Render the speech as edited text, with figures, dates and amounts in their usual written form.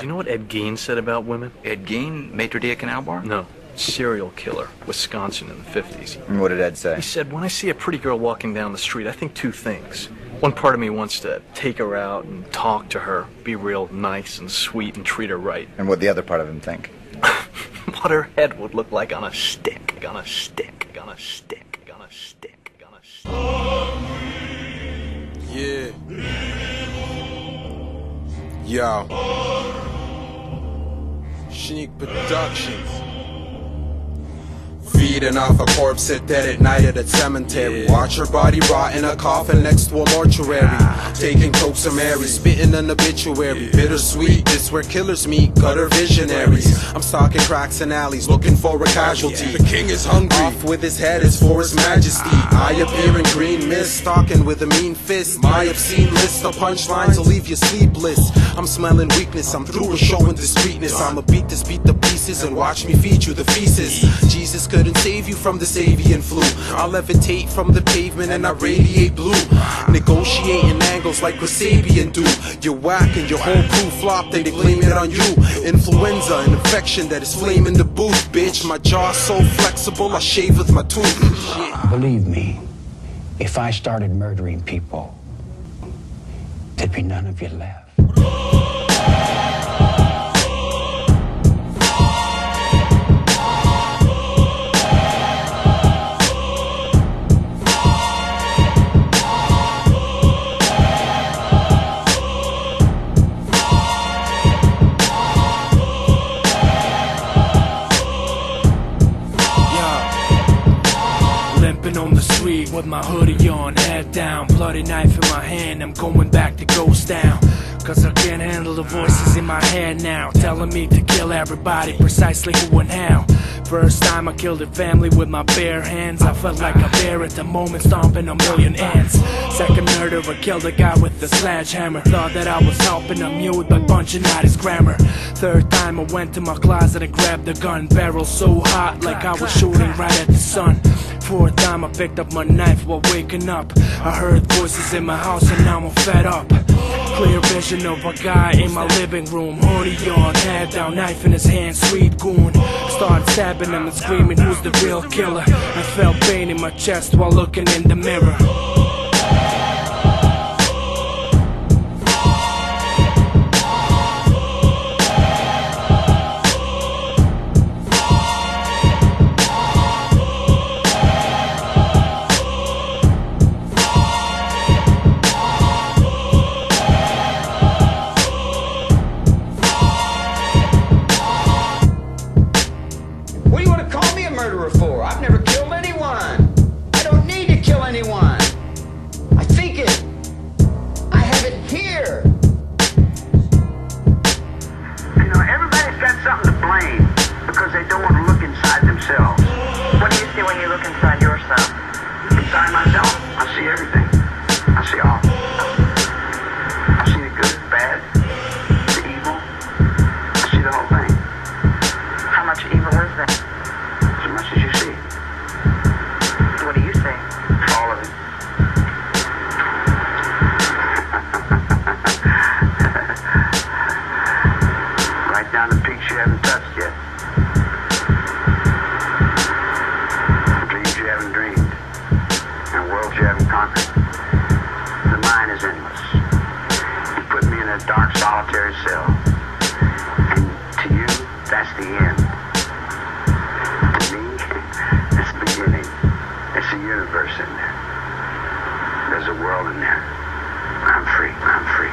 Do you know what Ed Gein said about women? Ed Gein, maitre d' a canal bar? No. Serial killer, Wisconsin in the 50s. And what did Ed say? He said, when I see a pretty girl walking down the street, I think two things. One part of me wants to take her out and talk to her, be real nice and sweet and treat her right. And what the other part of him think? What her head would look like on a stick, on a stick, on a stick, on a stick, on a stick. Yeah. Yo. Sneak Productions. Feeding off a corpse sit dead at night at a cemetery. Watch her body rot in a coffin next to a mortuary. Taking cokes or Mary, spitting an obituary. Bittersweet, this where killers meet, gutter visionaries. I'm stalking cracks and alleys, looking for a casualty. The king is hungry, off with his head is for his majesty. I appear in green mist, stalking with a mean fist. My obscene list of punchlines will leave you sleepless. I'm smelling weakness, I'm through with showing discreetness. I'ma beat this beat to pieces and watch me feed you the feces. Jesus couldn't save you from this avian flu. I'll levitate from the pavement and I radiate blue. Negotiating angles like Kasabian do. You're whack and your whole crew flop, they blame it on you. Influenza, an infection that is flaming the booth, bitch. My jaw's so flexible, I shave with my tooth. Believe me, if I started murdering people, there'd be none of you left. On the street with my hoodie on, head down, bloody knife in my hand. I'm going back to ghost town, cause I can't handle the voices in my head now, telling me to kill everybody, precisely who and how. First time I killed a family with my bare hands, I felt like a bear at the moment, stomping a million ants. Second murder, I killed a guy with a sledgehammer, thought that I was helping a mute by punching out his grammar. Third time I went to my closet and grabbed the gun barrel so hot like I was shooting right at the sun. Fourth time I picked up my knife while waking up, I heard voices in my house and now I'm fed up. Clear vision of a guy in my living room, hoodie on, head down, knife in his hand, sweet goon. Started stabbing him and screaming, who's the real killer? I felt pain in my chest while looking in the mirror. What do you want to call me a murderer for? I've never killed anyone. I don't need to kill anyone. I think it. I have it here. You know, everybody's got something to blame because they don't want to look inside themselves. What do you see when you look inside yourself? Inside myself, I see everything. I see all. I see the good, bad, the evil. I see the whole thing. How much evil is there? As much as you see. What do you see? All of it. Right down the peaks you haven't touched yet. Dreams you haven't dreamed. And worlds you haven't conquered. The mind is endless. You put me in a dark, solitary cell. And to you, that's the end. To me, it's the beginning. It's a universe in there. There's a world in there. I'm free. I'm free.